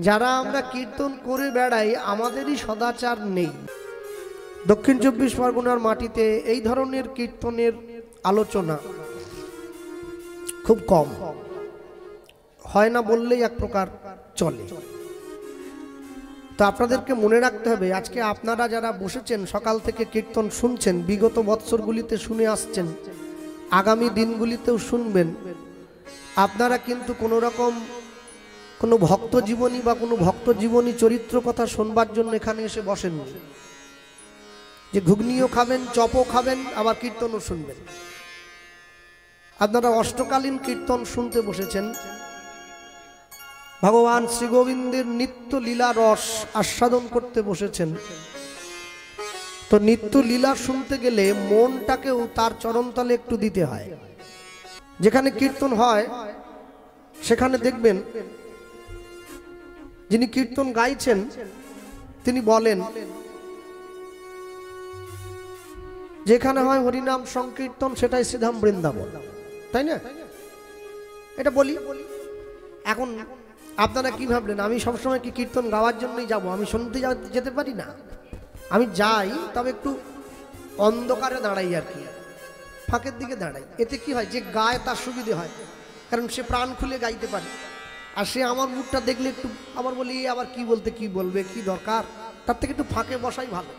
যারা আমরা কীর্তন করে বেড়াই আমাদেরই সদাচার নেই। দক্ষিণ চব্বিশ পরগনার মাটিতে এই ধরনের কীর্তনের আলোচনা খুব কম হয় না বললেই এক প্রকার চলে। তো আপনাদেরকে মনে রাখতে হবে, আজকে আপনারা যারা বসেছেন সকাল থেকে কীর্তন শুনছেন, বিগত বৎসরগুলিতে শুনে আসছেন, আগামী দিনগুলিতেও শুনবেন, আপনারা কিন্তু কোনো রকম কোনো ভক্ত জীবনী বা কোনো ভক্ত জীবনী চরিত্র কথা শুনবার জন্য এখানে এসে বসেন, যে ঘুগনিও খাবেন, চপও খাবেন, আবার কীর্তনও শুনবেন। আপনারা অষ্টকালীন কীর্তন শুনতে বসেছেন, ভগবান শ্রী গোবিন্দের নিত্য লীলা রস আস্বাদন করতে বসেছেন। তো নিত্য লীলা শুনতে গেলে মনটাকেও তার চরণতলে একটু দিতে হয়। যেখানে কীর্তন হয় সেখানে দেখবেন যিনি কীর্তন গাইছেন তিনি বলেন, যেখানে হয় হরিনাম সংকীর্তন সেটাই শ্রীধাম বৃন্দাবন, তাই না? এটা বলি। এখন আপনারা কি ভাবলেন আমি সবসময় কি কীর্তন গাওয়ার জন্যই যাব? আমি শুনতে যেতে পারি না? আমি যাই, তবে একটু অন্ধকারে দাঁড়াই, আর কি ফাঁকের দিকে দাঁড়াই। এতে কি হয়, যে গায় তার সুবিধে হয়, কারণ সে প্রাণ খুলে গাইতে পারে। আর সে আমার মুখটা দেখলে একটু আবার বলি, আবার কি বলতে কি বলবে, কি দরকার, তার থেকে একটু ফাঁকে বসাই ভালো।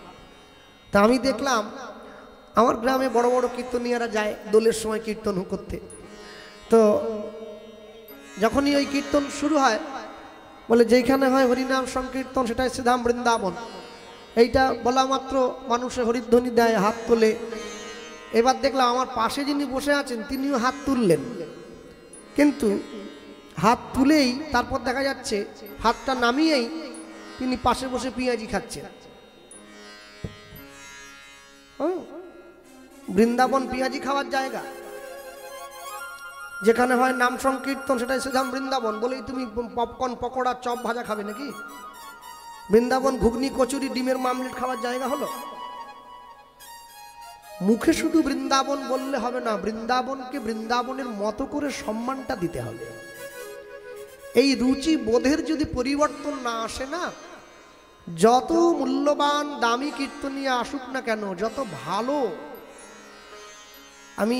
তা আমি দেখলাম আমার গ্রামে বড় বড় কীর্তনীয়ারা যায় দোলের সময় কীর্তন করতে। তো যখনই ওই কীর্তন শুরু হয় বলে যেখানে হয় হরিনাম সংকীর্তন সেটাই শ্রীধাম বৃন্দাবন। এইটা বলা মাত্র মানুষে হরিধ্বনি দেয়, হাত তোলে। এবার দেখলাম আমার পাশে যিনি বসে আছেন তিনিও হাত তুললেন, কিন্তু হাত তুলেই তারপর দেখা যাচ্ছে হাতটা নামিয়েই তিনি পাশে বসে পেঁয়াজি খাচ্ছেন। বৃন্দাবন পেঁয়াজি খাওয়ার জায়গা, যেখানে হয় নাম সংকীর্তন সেটাই শ্রীধাম বৃন্দাবন। বলেই তুমি পপকর্ন পকোড়া চপ ভাজা খাবে নাকি? বৃন্দাবন ঘুগনি কচুরি ডিমের মামলেট খাওয়ার জায়গা হলো? মুখে শুধু বৃন্দাবন বললে হবে না, বৃন্দাবনকে বৃন্দাবনের মতো করে সম্মানটা দিতে হবে। এই রুচি বোধের যদি পরিবর্তন না আসে না, যত মূল্যবান দামি কীর্তনীয়া আসুক না কেন, যত ভালো, আমি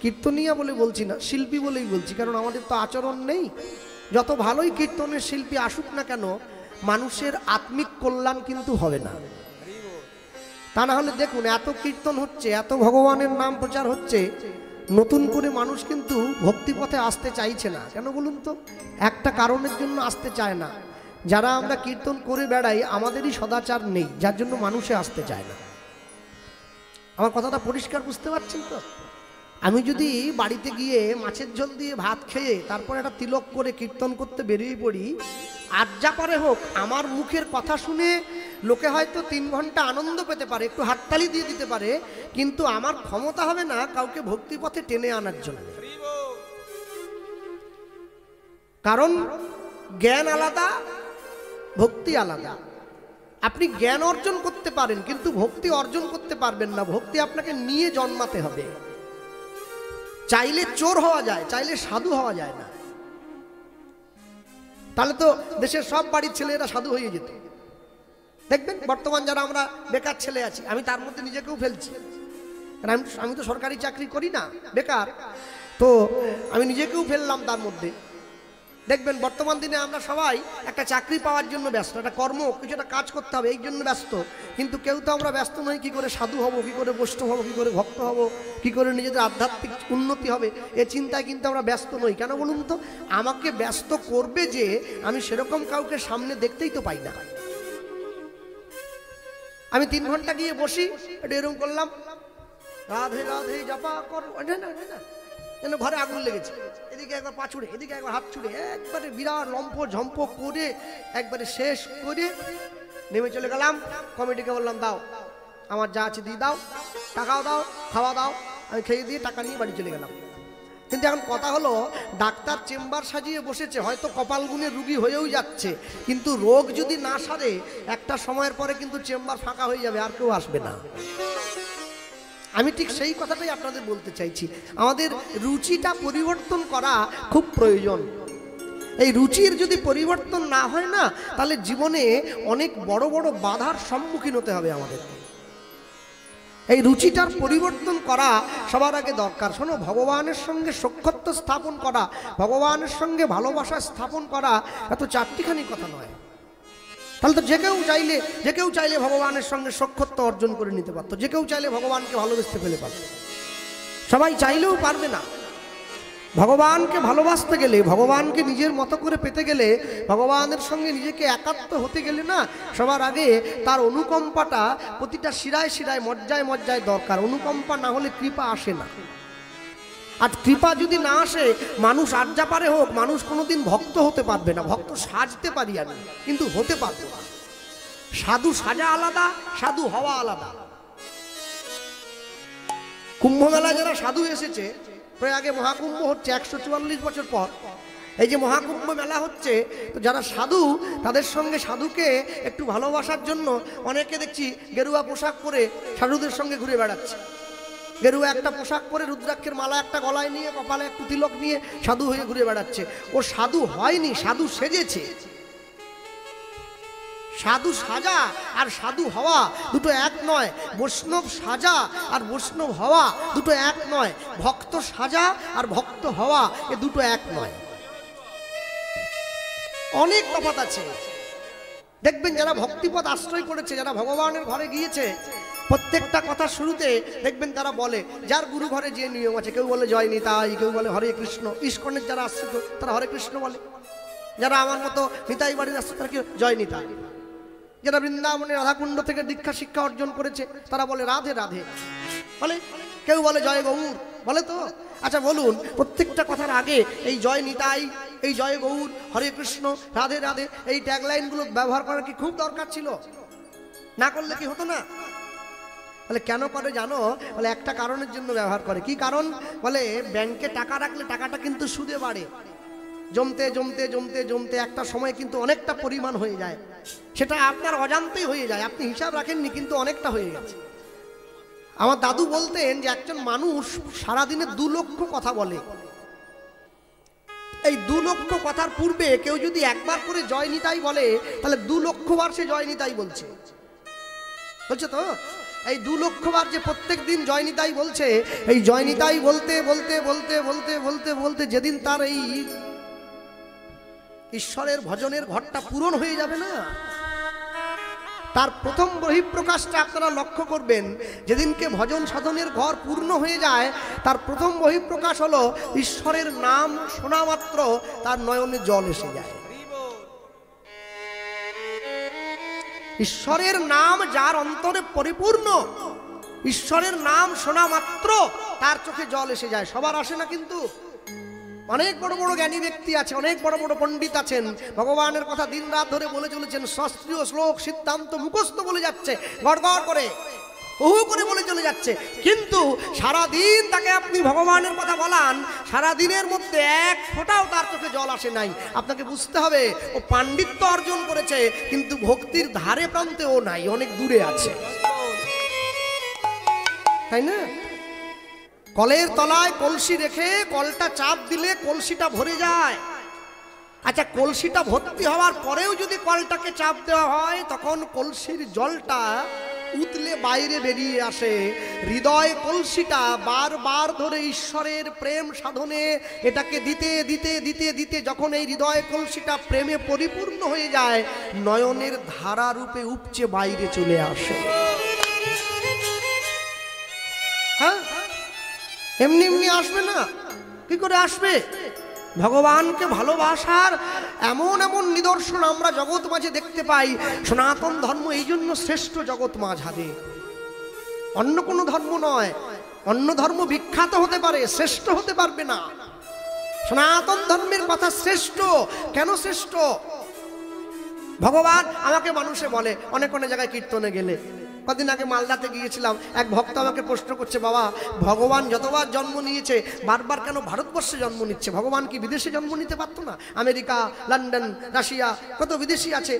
কীর্তনীয়া বলে বলছি না, শিল্পী বলেই বলছি, কারণ আমাদের তো আচরণ নেই। যত ভালোই কীর্তনের শিল্পী আসুক না কেন, মানুষের আত্মিক কল্যাণ কিন্তু হবে না। তা না হলে দেখুন, এত কীর্তন হচ্ছে, এত ভগবানের নাম প্রচার হচ্ছে, নতুন করে মানুষ কিন্তু ভক্তিপথে আসতে চাইছে না। কেন বলুন তো? একটা কারণের জন্য আসতে চায় না, যারা আমরা কীর্তন করে বেড়াই আমাদেরই সদাচার নেই, যার জন্য মানুষে আসতে চায় না। আমার কথাটা পরিষ্কার বুঝতে পারছেন তো? আমি যদি বাড়িতে গিয়ে মাছের ঝোল দিয়ে ভাত খেয়ে তারপর একটা তিলক করে কীর্তন করতে বেরিয়ে পড়ি, আর যা পারে হোক, আমার মুখের কথা শুনে লোকে হয়তো 3 ঘন্টা আনন্দ পেতে পারে, একটু হাততালি দিয়ে দিতে পারে, কিন্তু আমার ক্ষমতা হবে না কাউকে ভক্তিপথে টেনে আনার জন্য। কারণ জ্ঞান আলাদা, ভক্তি আলাদা। আপনি জ্ঞান অর্জন করতে পারেন কিন্তু ভক্তি অর্জন করতে পারবেন না। ভক্তি আপনাকে নিয়ে জন্মাতে হবে। চাইলে চোর হওয়া যায়, চাইলে সাধু হওয়া যায় না। তাহলে তো দেশের সব বাড়ির ছেলেরা সাধু হয়ে যেত। দেখবেন বর্তমান যারা আমরা বেকার ছেলে আছি, আমি তার মধ্যে নিজেকেও ফেলছি, কারণ আমি তো সরকারি চাকরি করি না, বেকার, তো আমি নিজেকেও ফেললাম তার মধ্যে। দেখবেন বর্তমান দিনে আমরা সবাই একটা চাকরি পাওয়ার জন্য ব্যস্ত, একটা কর্ম, কিছু একটা কাজ করতে হবে, এই জন্য ব্যস্ত। কিন্তু কেউ তো আমরা ব্যস্ত নই কি করে সাধু হব, কি করে বৈষ্ণব হব, কি করে ভক্ত হব, কি করে নিজেদের আধ্যাত্মিক উন্নতি হবে, এ চিন্তায় কিন্তু আমরা ব্যস্ত নই। কেন বলুন তো? আমাকে ব্যস্ত করবে যে, আমি সেরকম কাউকে সামনে দেখতেই তো পাই না। আমি 3 ঘন্টা গিয়ে বসি, এটা এরকম করলাম, রাধে রাধে জপা কর, যেন ঘরে আগুন লেগেছে, এদিকে একবার পা ছুড়ে, এদিকে একবার হাত ছুড়ে, একবারে বিরাট লম্প ঝম্প করে একবারে শেষ করে নেমে চলে গেলাম। কমিটিকে বললাম, দাও আমার যা আছে দিয়ে দাও, টাকাও দাও, খাওয়া দাও। আমি খেয়ে দিয়ে টাকা নিয়ে বাড়ি চলে গেলাম। কিন্তু এখন কথা হলো, ডাক্তার চেম্বার সাজিয়ে বসেছে, হয়তো কপাল গুণের রুগী হয়েও যাচ্ছে, কিন্তু রোগ যদি না সারে একটা সময়ের পরে কিন্তু চেম্বার ফাঁকা হয়ে যাবে, আর কেউ আসবে না। আমি ঠিক সেই কথাটাই আপনাদের বলতে চাইছি, আমাদের রুচিটা পরিবর্তন করা খুব প্রয়োজন। এই রুচির যদি পরিবর্তন না হয় না, তাহলে জীবনে অনেক বড় বড় বাধার সম্মুখীন হতে হবে আমাদের। এই রুচিটার পরিবর্তন করা সবার আগে দরকার। শোনো, ভগবানের সঙ্গে সখ্যত্ব স্থাপন করা, ভগবানের সঙ্গে ভালোবাসা স্থাপন করা এত চারটিখানি কথা নয়। তাহলে তো যে কেউ চাইলে ভগবানের সঙ্গে সখ্যত্ব অর্জন করে নিতে পারতো, যে কেউ চাইলে ভগবানকে ভালোবাসতে ফেলে পারত। সবাই চাইলেও পারবে না। ভগবানকে ভালোবাসতে গেলে, ভগবানকে নিজের মতো করে পেতে গেলে, ভগবানের সঙ্গে নিজেকে একাত্ম হতে গেলে না, সবার আগে তার অনুকম্পাটা প্রতিটা শিরায় শিরায়, মজ্জায় মজ্জায় দরকার। অনুকম্পা না হলে কৃপা আসে না। আর কৃপা যদি না আসে, মানুষ আর যা পারে হোক, মানুষ কোনোদিন ভক্ত হতে পারবে না। ভক্ত সাজতে পারি আমি, কিন্তু হতে পারবো না। সাধু সাজা আলাদা, সাধু হওয়া আলাদা। কুম্ভ মেলায় যারা সাধু এসেছে, প্রয়াগে মহাকুম্ভ হচ্ছে 144 বছর পর। এই যে মহাকুম্ভ মেলা হচ্ছে, তো যারা সাধু, তাদের সঙ্গে সাধুকে একটু ভালোবাসার জন্য অনেকে দেখছি গেরুয়া পোশাক পরে সাধুদের সঙ্গে ঘুরে বেড়াচ্ছে। গেরুয়া একটা পোশাক পরে, রুদ্রাক্ষের মালা একটা গলায় নিয়ে, কপালে একটু তিলক নিয়ে সাধু হয়ে ঘুরে বেড়াচ্ছে। ও সাধু হয়নি, সাধু সেজেছে। সাধু সাজা আর সাধু হওয়া দুটো এক নয়। বৈষ্ণব সাজা আর বৈষ্ণব হওয়া দুটো এক নয়। ভক্ত সাজা আর ভক্ত হওয়া এ দুটো এক নয়, অনেক তফাৎ আছে। দেখবেন যারা ভক্তিপথ আশ্রয় করেছে, যারা ভগবানের ঘরে গিয়েছে, প্রত্যেকটা কথা শুরুতে দেখবেন তারা বলে, যার গুরু ঘরে যে নিয়ম আছে, কেউ বলে জয় নিতাই, কেউ বলে হরে কৃষ্ণ। ইস্কনের যারা আশ্রিত তারা হরে কৃষ্ণ বলে, যারা আমার মতো নিতাই বাড়ির আশ্রিত তারা কি জয় নিতাই। যারা বৃন্দাবনে রাধাকুণ্ড থেকে দীক্ষা শিক্ষা অর্জন করেছে তারা বলে রাধে রাধে বলে, কেউ বলে জয় গৌর বলে। তো আচ্ছা বলুন, প্রত্যেকটা কথার আগে এই জয় নিতাই, এই জয় গৌর, হরে কৃষ্ণ, রাধে রাধে, এই ট্যাগলাইনগুলো ব্যবহার করা কি খুব দরকার ছিল? না করলে কি হতো না? বলে কেন করে জানো? বলে একটা কারণের জন্য ব্যবহার করে। কি কারণ? বলে ব্যাংকে টাকা রাখলে টাকাটা কিন্তু সুদে বাড়ে, জমতে জমতে জমতে জমতে একটা সময় কিন্তু অনেকটা পরিমাণ হয়ে যায়। সেটা আপনার অজান্তেই হয়ে যায়, আপনি হিসাব রাখেননি, কিন্তু অনেকটা হয়ে গেছে। আমার দাদু বলতেন যে একজন মানুষ সারাদিনে 2 লক্ষ কথা বলে। এই 2 লক্ষ কথার পূর্বে কেউ যদি একবার করে জয় নিতাই বলে, তাহলে 2 লক্ষ বার সে জয় নিতাই বলছে। বলছে তো, এই 2 লক্ষ বার যে প্রত্যেক দিন জয় নিতাই বলছে, এই জয় নিতাই বলতে বলতে বলতে বলতে বলতে বলতে যেদিন তার এই ঈশ্বরের ভজনের ঘরটা পূরণ হয়ে যাবে না, তার প্রথম বহিঃপ্রকাশটা আপনারা লক্ষ্য করবেন। যেদিনকে ভজন সাধনের ঘর পূর্ণ হয়ে যায়, তার প্রথম বহিঃপ্রকাশ হলো ঈশ্বরের নাম শোনা মাত্র তার নয়নে জল এসে যায়। ঈশ্বরের নাম যার অন্তরে পরিপূর্ণ, ঈশ্বরের নাম শোনা মাত্র তার চোখে জল এসে যায়। সবার আসে না কিন্তু। অনেক বড় বড় জ্ঞানী ব্যক্তি আছে, অনেক বড় বড় পণ্ডিত আছেন, ভগবানের কথা দিন রাত ধরে বলে চলেছেন, শাস্ত্রীয় শ্লোক সিদ্ধান্ত মুখস্থ বলে যাচ্ছে, গড়গড় করে করে বলে চলে যাচ্ছে, কিন্তু সারাদিন তাকে আপনি ভগবানের কথা বলান, সারাদিনের মধ্যে এক ফোঁটাও তার চোখে জল আসে নাই। আপনাকে বুঝতে হবে, ও পাণ্ডিত্য অর্জন করেছে, কিন্তু ভক্তির ধারে প্রান্তে ও নাই, অনেক দূরে আছে, তাই না? কলের তলায় কলসি রেখে কলটা চাপ দিলে কলসিটা ভরে যায়। আচ্ছা, কলসিটা ভর্তি হওয়ার পরেও যদি কলটাকে চাপ দেওয়া হয়, তখন কলসির জলটা উতলে বাইরে বেরিয়ে আসে। হৃদয় কলসিটা বারবার ধরে ঈশ্বরের প্রেম সাধনে এটাকে দিতে দিতে দিতে দিতে যখন এই হৃদয় কলসিটা প্রেমে পরিপূর্ণ হয়ে যায়, নয়নের ধারা রূপে উপচে বাইরে চলে আসে। হ্যাঁ, এমনি এমনি আসবে না। কি করে আসবে? ভগবানকে ভালোবাসার এমন এমন নিদর্শন আমরা জগৎ মাঝে দেখতে পাই। সনাতন ধর্ম এই জন্য শ্রেষ্ঠ জগৎ মাঝারে, অন্য কোনো ধর্ম নয়। অন্য ধর্ম বিখ্যাত হতে পারে, শ্রেষ্ঠ হতে পারবে না। সনাতন ধর্মের কথা শ্রেষ্ঠ। কেন শ্রেষ্ঠ? ভগবান আমাকে মানুষে বলে, অনেক অনেক জায়গায় কীর্তনে গেলে, কদিন আগে মালদাতে গিয়েছিলাম, এক ভক্ত আমাকে প্রশ্ন করছে, বাবা ভগবান যতবার জন্ম নিয়েছে বারবার কেন ভারতবর্ষে জন্ম নিচ্ছে? ভগবান কি বিদেশে জন্ম নিতে পারতো না? আমেরিকা, লন্ডন, রাশিয়া, কত বিদেশি আছে,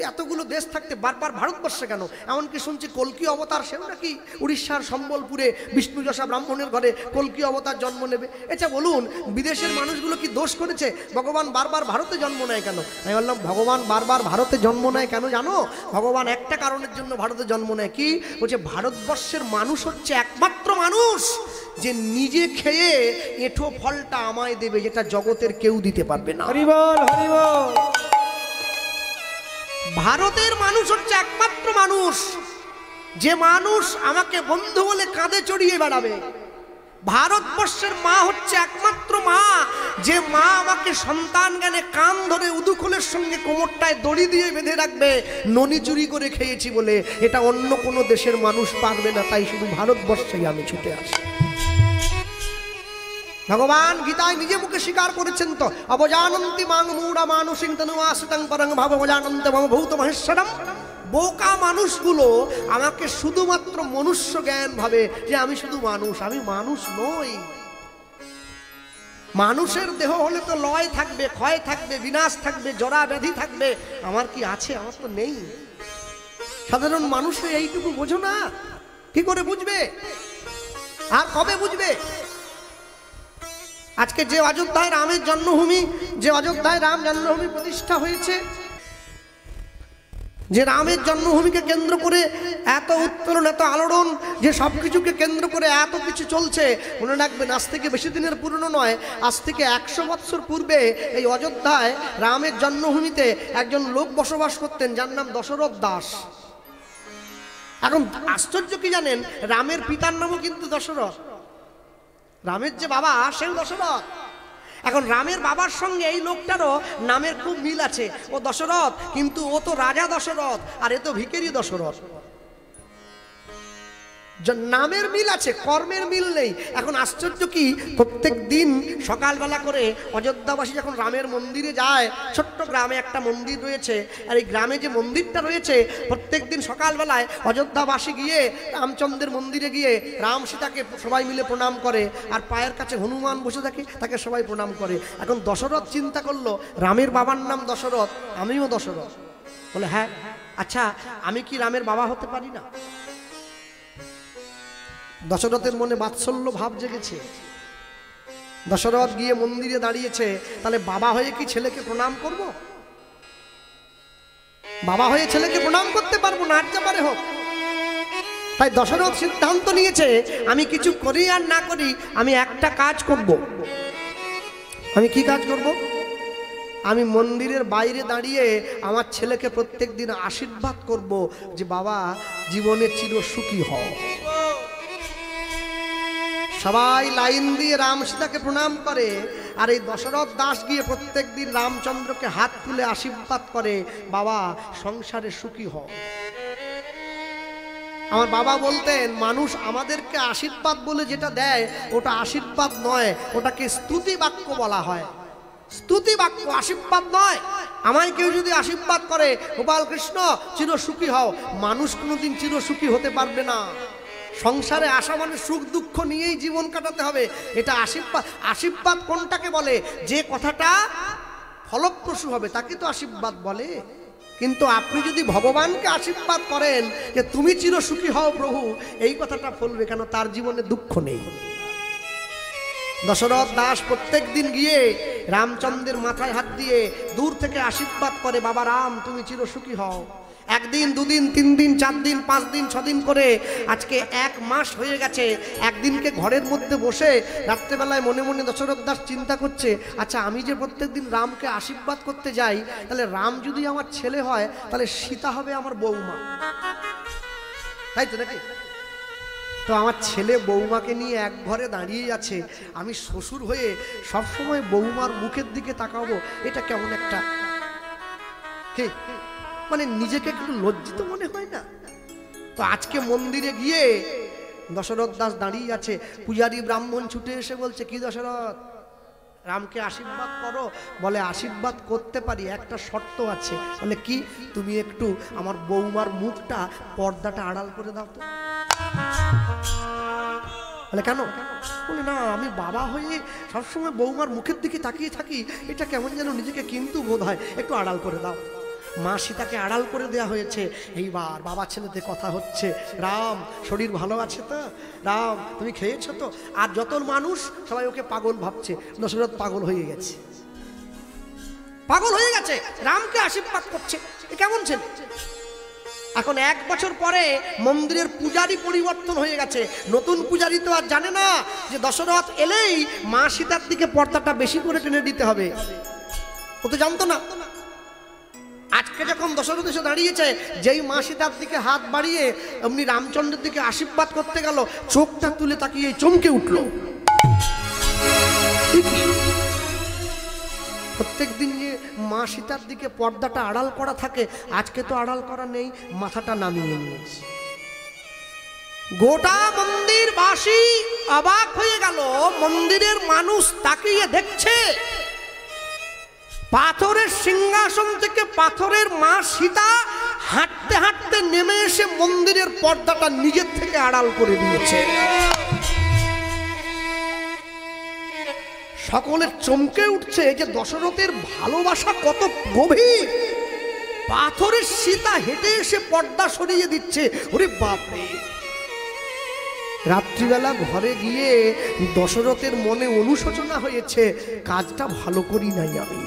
এতগুলো দেশ থাকতে বারবার ভারতবর্ষে কেন? এমনকি শুনছি কল্কি অবতার, সেও নাকি উড়িষ্যার সম্বলপুরে বিষ্ণু যশা ব্রাহ্মণের ঘরে কল্কি অবতার জন্ম নেবে। আচ্ছা বলুন, বিদেশের মানুষগুলো কি দোষ করেছে? ভগবান বারবার ভারতে জন্ম নেয় কেন? আমি বললাম, ভগবান বারবার ভারতে জন্ম নেয় কেন জানো? ভগবান একটা কারণের জন্য ভারতে জন্ম নেয়। কি বলছে? ভারতবর্ষের মানুষ হচ্ছে একমাত্র মানুষ যে নিজে খেয়ে এঁঠো ফলটা আমায় দেবে, যেটা জগতের কেউ দিতে পারবে না। হরি বল, হরি বল। ভারতের মানুষ হচ্ছে একমাত্র মানুষ যে মানুষ আমাকে বন্ধু বলে কাঁধে চড়িয়ে বেড়াবে। ভারতবর্ষের মা হচ্ছে একমাত্র মা যে মা আমাকে সন্তান জ্ঞানে কান ধরে উদুখোলের সঙ্গে কোমরটায় দড়ি দিয়ে বেঁধে রাখবে, ননি চুরি করে খেয়েছি বলে। এটা অন্য কোনো দেশের মানুষ পারবে না, তাই শুধু ভারতবর্ষেই আমি ছুটে আসি। ভগবান গীতায় নিজে মুখে স্বীকার করেছেন তো, অবজানন্তি মাং মূঢ়া মানুষিং তনুয়াসিতং পরং ভাব অবজানন্তি মম ভূত মহেশ্বরম। বোকা মানুষগুলো আমাকে শুধুমাত্র মনুষ্য জ্ঞান ভাবে যে আমি শুধু মানুষ। আমি মানুষ নই। মানুষের দেহ হলে তো লয় থাকবে, ক্ষয় থাকবে, বিনাশ থাকবে, জরা ব্যাধি থাকবে। আমার কি আছে? আমার তো নেই। সাধারণ মানুষের এইটুকু বোঝো না, কি করে বুঝবে? আর কবে বুঝবে? আজকে যে অযোধ্যায় রামের জন্মভূমি, যে অযোধ্যায় রাম জন্মভূমি প্রতিষ্ঠা হয়েছে, যে রামের জন্মভূমিকে কেন্দ্র করে এত উত্তরণ, এত আলোড়ন, যে সব কিছুকে কেন্দ্র করে এত কিছু চলছে, মনে রাখবেন আজ থেকে বেশি দিনের পুরনো নয়, আজ থেকে 100 বৎসর পূর্বে এই অযোধ্যায় রামের জন্মভূমিতে একজন লোক বসবাস করতেন, যার নাম দশরথ দাস। এখন আশ্চর্য কি জানেন? রামের পিতার নামও কিন্তু দশরথ। রামের যে বাবা সেও দশরথ। এখন রামের বাবার সঙ্গে এই লোকটারও নামের খুব মিল আছে। ও দশরথ, কিন্তু ও তো রাজা দশরথ, আর এ তো ভিখারি দশরথ। নামের মিল আছে, কর্মের মিল নেই। এখন আশ্চর্য কি, প্রত্যেক দিন সকালবেলা করে অযোধ্যাবাসী যখন রামের মন্দিরে যায়, ছোট্ট গ্রামে একটা মন্দির রয়েছে, আর এই গ্রামে যে মন্দিরটা রয়েছে, প্রত্যেক দিন সকালবেলায় অযোধ্যাবাসী গিয়ে রামচন্দ্রের মন্দিরে গিয়ে রাম সীতাকে সবাই মিলে প্রণাম করে, আর পায়ের কাছে হনুমান বসে থাকে, তাকে সবাই প্রণাম করে। এখন দশরথ চিন্তা করলো, রামের বাবার নাম দশরথ, আমিও দশরথ। বলে হ্যাঁ, আচ্ছা আমি কি রামের বাবা হতে পারি না? দশরথের মনে বাৎসল্য ভাব জেগেছে। দশরথ গিয়ে মন্দিরে দাঁড়িয়েছে, তাহলে বাবা হয়ে কি ছেলেকে প্রণাম করব? বাবা হয়ে ছেলেকে প্রণাম করতে পারবো না, আর যা পারে হোক। তাই দশরথ সিদ্ধান্ত নিয়েছে, আমি কিছু করি আর না করি, আমি একটা কাজ করব। আমি কি কাজ করব? আমি মন্দিরের বাইরে দাঁড়িয়ে আমার ছেলেকে প্রত্যেক দিন আশীর্বাদ করব যে বাবা জীবনে চির সুখী হও। সবাই লাইন দিয়ে রাম সীতাকে প্রণাম করে, আর এই দশরথ দাস গিয়ে প্রত্যেক দিন রামচন্দ্রকে হাত তুলে আশীর্বাদ করে, বাবা সংসারে সুখী হও। আমার বাবা বলতেন, মানুষ আমাদেরকে আশীর্বাদ বলে যেটা দেয় ওটা আশীর্বাদ নয়, ওটাকে স্তুতি বাক্য বলা হয়। স্তুতি বাক্য, আশীর্বাদ নয়। আমায় কেউ যদি আশীর্বাদ করে, গোপাল কৃষ্ণ চির সুখী হও, মানুষ কোনোদিন চির সুখী হতে পারবে না। সংসারে আসা মানে সুখ দুঃখ নিয়েই জীবন কাটাতে হবে, এটা আশীর্বাদ। আশীর্বাদ কোনটাকে বলে? যে কথাটা ফলপ্রসূ হবে তাকে তো আশীর্বাদ বলে। কিন্তু আপনি যদি ভগবানকে আশীর্বাদ করেন যে তুমি চির সুখী হও প্রভু, এই কথাটা ফলবে কেন? তার জীবনে দুঃখ নেই। দশরথ দাস প্রত্যেক দিন গিয়ে রামচন্দ্রের মাথায় হাত দিয়ে দূর থেকে আশীর্বাদ করে, বাবা রাম তুমি চির সুখী হও। একদিন, দুদিন, 3 দিন, 4 দিন, 5 দিন, 6 দিন করে আজকে 1 মাস হয়ে গেছে। একদিনকে ঘরের মধ্যে বসে রাত্রেবেলায় মনে মনে দশরথ দাস চিন্তা করছে, আচ্ছা আমি যে প্রত্যেক দিন রামকে আশীর্বাদ করতে যাই, তাহলে রাম যদি আমার ছেলে হয়, তাহলে সীতা হবে আমার বৌমা, তাই তো নাকি? তো আমার ছেলে বৌমাকে নিয়ে এক ঘরে দাঁড়িয়ে আছে, আমি শ্বশুর হয়ে সবসময় বৌমার মুখের দিকে তাকাবো, এটা কেমন একটা কি, মানে নিজেকে একটু লজ্জিত মনে হয় না? তো আজকে মন্দিরে গিয়ে দশরথ দাস দাঁড়িয়ে আছে, পূজারী ব্রাহ্মণ ছুটে এসে বলছে, কি দশরথ, রামকে আশীর্বাদ করো। বলে আশীর্বাদ করতে পারি, একটা শর্ত আছে। বলে কি? তুমি একটু আমার বৌমার মুখটা, পর্দাটা আড়াল করে দাও তো। বলে কেন? বলে না, আমি বাবা হয়ে সবসময় বৌমার মুখের দিকে তাকিয়ে থাকি, এটা কেমন যেন নিজেকে কিন্তু বোধ হয়, একটু আড়াল করে দাও। মা সীতাকে আড়াল করে দেওয়া হয়েছে। এইবার বাবা ছেলেতে কথা হচ্ছে, রাম শরীর ভালো আছে তো? রাম তুমি খেয়েছো তো? আর যত মানুষ সবাই ওকে পাগল ভাবছে। দশরথ পাগল হয়ে গেছে, পাগল হয়ে গেছে, রামকে আশীর্বাদ করছে। এ কেমন ছেলে? এখন 1 বছর পরে মন্দিরের পূজারি পরিবর্তন হয়ে গেছে। নতুন পূজারি তো আর জানে না যে দশরথ এলেই মা সীতার দিকে পর্দাটা বেশি করে টেনে দিতে হবে, ও তো জানতো না। আজকে যখন দশরথ এসে দাঁড়িয়েছে, যেই মা সীতার দিকে হাত বাড়িয়ে এমনি রামচন্দ্রের দিকে আশীর্বাদ করতে গেল, চোখটা তুলে তাকিয়ে চমকে উঠল। প্রত্যেক দিন যে মা সীতার দিকে পর্দাটা আড়াল করা থাকে, আজকে তো আড়াল করা নেই, মাথাটা নামিয়ে নিয়েছে। গোটা মন্দিরবাসী অবাক হয়ে গেল। মন্দিরের মানুষ তাকিয়ে দেখছে, পাথরের সিংহাসন থেকে পাথরের মা সীতা হাঁটতে হাঁটতে নেমে এসে মন্দিরের পর্দাটা নিজের থেকে আড়াল করে দিয়েছে। সকলের চমকে উঠছে যে দশরথের ভালোবাসা কত গভীর। পাথরের সীতা হেঁটে এসে পর্দা সরিয়ে দিচ্ছে। ওরে বাপরে! রাত্রিবেলা ঘরে গিয়ে দশরথের মনে অনুশোচনা হয়েছে, কাজটা ভালো করি নাই আমি।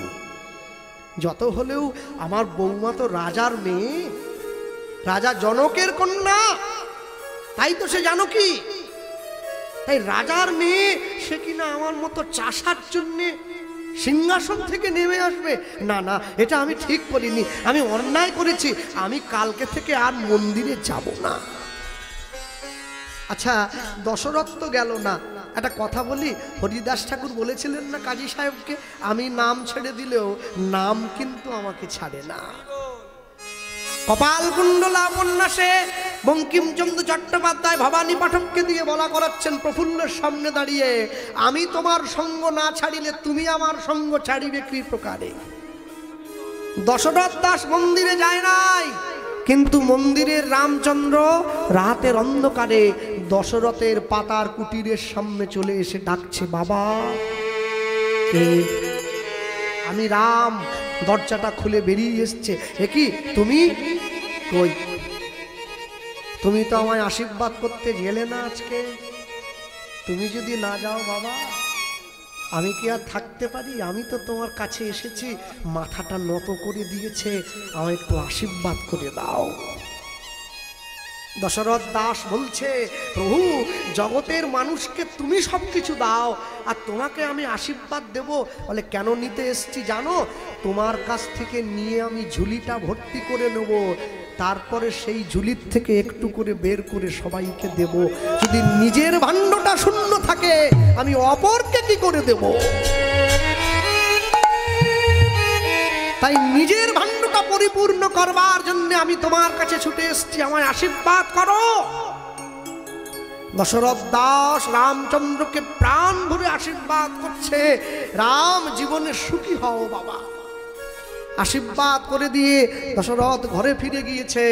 যত হলেও আমার বৌমা তো রাজার মেয়ে, রাজা জনকের কন্যা, তাই তো সে জানকী। তাই রাজার মেয়ে, সে কিনা আমার মতো চাষার জন্যে সিংহাসন থেকে নেমে আসবে? না না, এটা আমি ঠিক করিনি, আমি অন্যায় করেছি, আমি কালকে থেকে আর মন্দিরে যাব না। আচ্ছা, দশরথ তো গেল না, একটা কথা বলি। হরিদাস ঠাকুর বলেছিলেন না কাজী সাহেবকে, আমি নাম ছেড়ে দিলেও নাম কিন্তু আমাকে ছাড়ে না। কপালকুণ্ডলা উপন্যাসে বঙ্কিমচন্দ্র চট্টোপাধ্যায় ভবানী পাঠককে দিয়ে বলা করাচ্ছেন প্রফুল্লের সামনে দাঁড়িয়ে, আমি তোমার সঙ্গ না ছাড়িলে তুমি আমার সঙ্গ ছাড়িবে কি প্রকারে। দশরথ দাস মন্দিরে যায় নাই, কিন্তু মন্দিরের রামচন্দ্র রাতের অন্ধকারে দশরথের পাতার কুটিরের সামনে চলে এসে ডাকছে, বাবা কে? আমি রাম। দরজাটা খুলে বেরিয়ে এসছে। এ কি তুমি? কই, তুমি তো আমায় আশীর্বাদ করতে গেলে না আজকে। তুমি যদি না যাও বাবা, আমি কি আর থাকতে পারি? আমি তো তোমার কাছে এসেছি, মাথাটা নত করে দিয়েছে, আমায় একটু আশীর্বাদ করে দাও। দশরথ দাস বলছে, প্রভু জগতের মানুষকে তুমি সব কিছু দাও, আর তোমাকে আমি আশীর্বাদ দেব? বলে কেন নিতে এসছি জানো? তোমার কাছ থেকে নিয়ে আমি ঝুলিটা ভর্তি করে নেব, তারপরে সেই ঝুলির থেকে একটু করে বের করে সবাইকে দেব। যদি নিজের ভাণ্ডটা শূন্য থাকে, আমি অপরকে কি করে দেব? তাই নিজের ভাণ্ডটা পরিপূর্ণ করবার জন্য আমি তোমার কাছে ছুটে এসেছি, আমায় আশীর্বাদ করো। দশরথ দাস রামচন্দ্রকে প্রাণ ভরে আশীর্বাদ করছে, রাম জীবনে সুখী হও বাবা। আশীর্বাদ করে দিয়ে দশরথ ঘরে ফিরে গিয়েছে।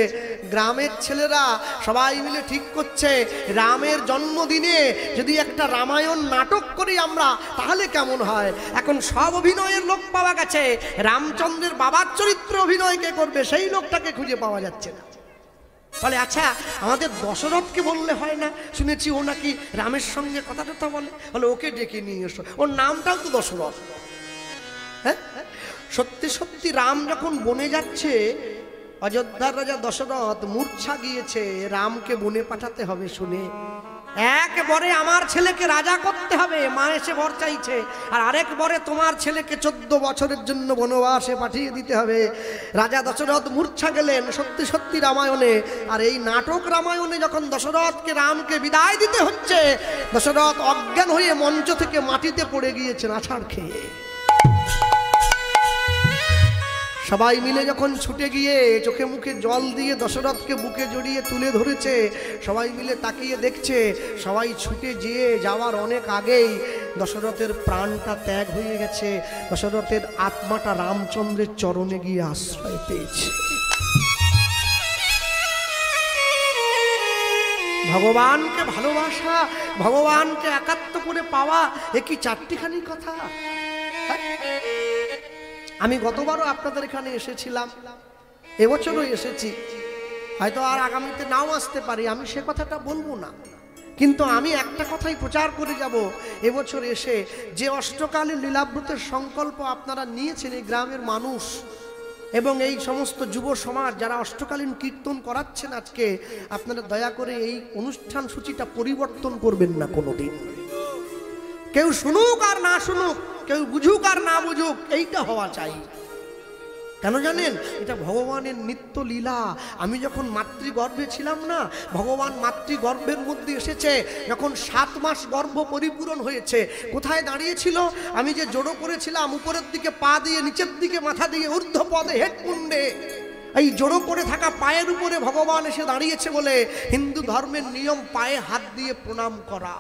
গ্রামের ছেলেরা সবাই মিলে ঠিক করছে, রামের জন্মদিনে যদি একটা রামায়ণ নাটক করি আমরা, তাহলে কেমন হয়। এখন সব অভিনয়ের লোক পাওয়া গেছে, রামচন্দ্রের বাবার চরিত্র অভিনয় কে করবে সেই লোকটাকে খুঁজে পাওয়া যাচ্ছে না। বলে আচ্ছা, আমাদের দশরথকে বললে হয় না? শুনেছি ও নাকি রামের সঙ্গে কথা টথা বলে। বলে ওকে ডেকে নিয়ে এসো, ওর নামটাও তো দশরথ। হ্যাঁ, সত্যি সত্যি রাম যখন বনে যাচ্ছে, অযোধ্যার রাজা দশরথ মূর্ছা গিয়েছে, রামকে বনে পাঠাতে হবে শুনে একবারে আমার ছেলেকে রাজা করতে হবে, মা এসে বর চাইছে, আর আরেকবারে তোমার ছেলেকে 14 বছরের জন্য বনবাসে পাঠিয়ে দিতে হবে। রাজা দশরথ মূর্ছা গেলেন সত্যি সত্যি রামায়ণে। আর এই নাটক রামায়ণে যখন দশরথকে রামকে বিদায় দিতে হচ্ছে, দশরথ অজ্ঞান হয়ে মঞ্চ থেকে মাটিতে পড়ে গিয়েছেন আছাড় খেয়ে। সবাই মিলে যখন ছুটে গিয়ে চোখে মুখে জল দিয়ে দশরথকে বুকে জড়িয়ে তুলে ধরেছে, সবাই মিলে তাকিয়ে দেখছে, সবাই ছুটে গিয়ে যাওয়ার অনেক আগেই দশরথের প্রাণটা ত্যাগ হয়ে গেছে, দশরথের আত্মাটা রামচন্দ্রের চরণে গিয়ে আশ্রয় পেয়েছে। ভগবানকে ভালোবাসা, ভগবানকে একাত্ম করে পাওয়া, এ কি চারটিখানি কথা? আমি গতবারও আপনাদের এখানে এসেছিলাম, এবছরও এসেছি, হয়তো আর আগামীতে নাও আসতে পারি, আমি সে কথাটা বলবো না, কিন্তু আমি একটা কথাই প্রচার করে যাব। এবছর এসে যে অষ্টকালীন লীলাব্রতের সংকল্প আপনারা নিয়েছেন, এই গ্রামের মানুষ এবং এই সমস্ত যুব সমাজ যারা অষ্টকালীন কীর্তন করাচ্ছেন আজকে, আপনারা দয়া করে এই অনুষ্ঠান সূচিটা পরিবর্তন করবেন না কোনোদিন। কেউ শুনুক আর না শুনুক, কেউ বুঝুক আর না বুঝুক, এইটা হওয়া চাই। কেন জানেন? এটা ভগবানের নিত্য লীলা। আমি যখন মাতৃগর্ভে ছিলাম না, ভগবান মাতৃগর্ভের মধ্যে এসেছে, যখন 7 মাস গর্ভ পরিপূরণ হয়েছে, কোথায় দাঁড়িয়েছিল? আমি যে জড়ো করেছিলাম, উপরের দিকে পা দিয়ে, নিচের দিকে মাথা দিয়ে, ঊর্ধ্বপদে হেডকুণ্ডে, এই জড়ো করে থাকা পায়ের উপরে ভগবান এসে দাঁড়িয়েছে বলে হিন্দু ধর্মের নিয়ম পায়ে হাত দিয়ে প্রণাম করা।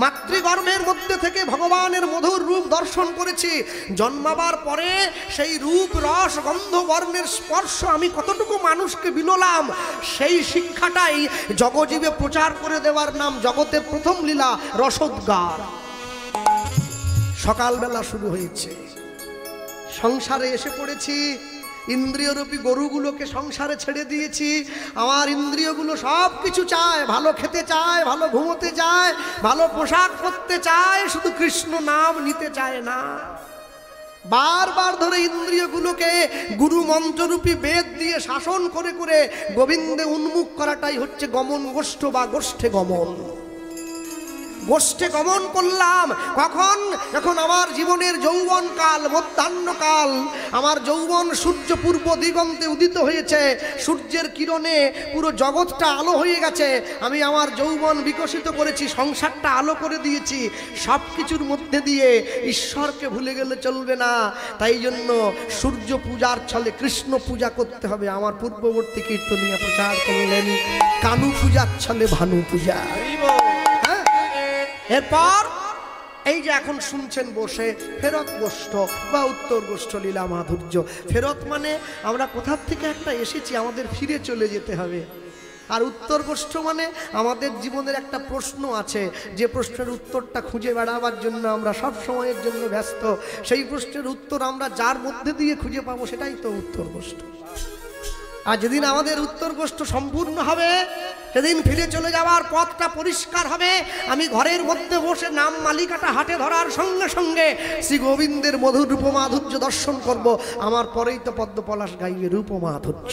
মাতৃগর্ভের মধ্যে থেকে ভগবানের মধুর রূপ দর্শন করেছি। জন্মাবার পরে সেই রূপ, রস, গন্ধ, বর্ণের স্পর্শ আমি কতটুকু মানুষকে বিলোলাম, সেই শিক্ষাটাই জগজীবে প্রচার করে দেওয়ার নাম জগতের প্রথম লীলা রসোদ্গার। সকালবেলা শুরু হয়েছে, সংসারে এসে পড়েছি, ইন্দ্রিয়রূপী গরুগুলোকে সংসারে ছেড়ে দিয়েছি। আমার ইন্দ্রিয়গুলো সব কিছু চায়, ভালো খেতে চায়, ভালো ঘুমোতে চায়, ভালো পোশাক পরতে চায়, শুধু কৃষ্ণ নাম নিতে চায় না। বারবার ধরে ইন্দ্রিয়গুলোকে গুরু মন্ত্ররূপী বেদ দিয়ে শাসন করে করে গোবিন্দে উন্মুখ করাটাই হচ্ছে গমন গোষ্ঠ বা গোষ্ঠে গমন। গোষ্ঠে গমন করলাম কখন? যখন আমার জীবনের যৌবনকাল, মধ্যাহ্নকাল, আমার যৌবন সূর্য পূর্ব দিগন্তে উদিত হয়েছে, সূর্যের কিরণে পুরো জগৎটা আলো হয়ে গেছে, আমি আমার যৌবন বিকশিত করেছি, সংসারটা আলো করে দিয়েছি। সব কিছুর মধ্যে দিয়ে ঈশ্বরকে ভুলে গেলে চলবে না, তাই জন্য সূর্য পূজার ছলে কৃষ্ণ পূজা করতে হবে। আমার পূর্ববর্তী কীর্তনীয় প্রচার করলেন কানু পূজার ছলে ভানু পূজা। এরপর এই যে এখন শুনছেন বসে ফেরত গোষ্ঠ বা উত্তর গোষ্ঠ লীলা মাধুর্য। ফেরত মানে আমরা কোথার থেকে একটা এসেছি, আমাদের ফিরে চলে যেতে হবে। আর উত্তর গোষ্ঠ মানে আমাদের জীবনের একটা প্রশ্ন আছে, যে প্রশ্নের উত্তরটা খুঁজে বেড়াবার জন্য আমরা সব সময়ের জন্য ব্যস্ত। সেই প্রশ্নের উত্তর আমরা যার মধ্যে দিয়ে খুঁজে পাবো, সেটাই তো উত্তর গোষ্ঠ। আর যেদিন আমাদের উত্তর গোষ্ঠ সম্পূর্ণ হবে, সেদিন ফিরে চলে যাওয়ার পথটা পরিষ্কার হবে। আমি ঘরের মধ্যে বসে নাম মালিকাটা হাতে ধরার সঙ্গে সঙ্গে শ্রী গোবিন্দের মধুর রূপমাধুর্য দর্শন করব। আমার পরেই তো পদ্ম পলাশ গাইবে রূপমাধুর্য।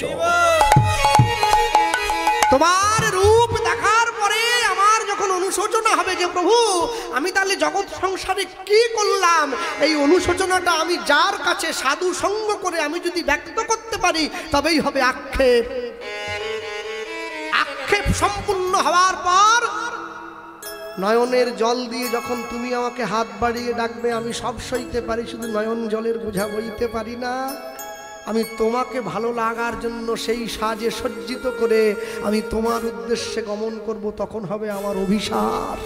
তোমার রূপ দেখার পরে আমার যখন অনুশোচনা হবে যে প্রভু আমি তাহলে জগৎ সংসারে কি করলাম, এই অনুশোচনাটা আমি যার কাছে সাধু সঙ্গ করে আমি যদি ব্যক্ত করতে পারি, তবেই হবে আক্ষেপ। আক্ষেপ সম্পূর্ণ হওয়ার পর নয়নের জল দিয়ে যখন তুমি আমাকে হাত বাড়িয়ে ডাকবে, আমি সব সইতে পারি, শুধু নয়ন জলের বোঝা বইতে পারি না। আমি তোমাকে ভালো লাগার জন্য সেই সাজে সজ্জিত করে আমি তোমার উদ্দেশ্যে গমন করব, তখন হবে আমার অভিসার।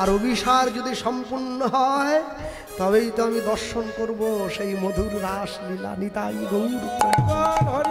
আর অভিসার যদি সম্পূর্ণ হয়, তবেই তো আমি দর্শন করব সেই মধুর রাস লীলা। নিতাই গৌর।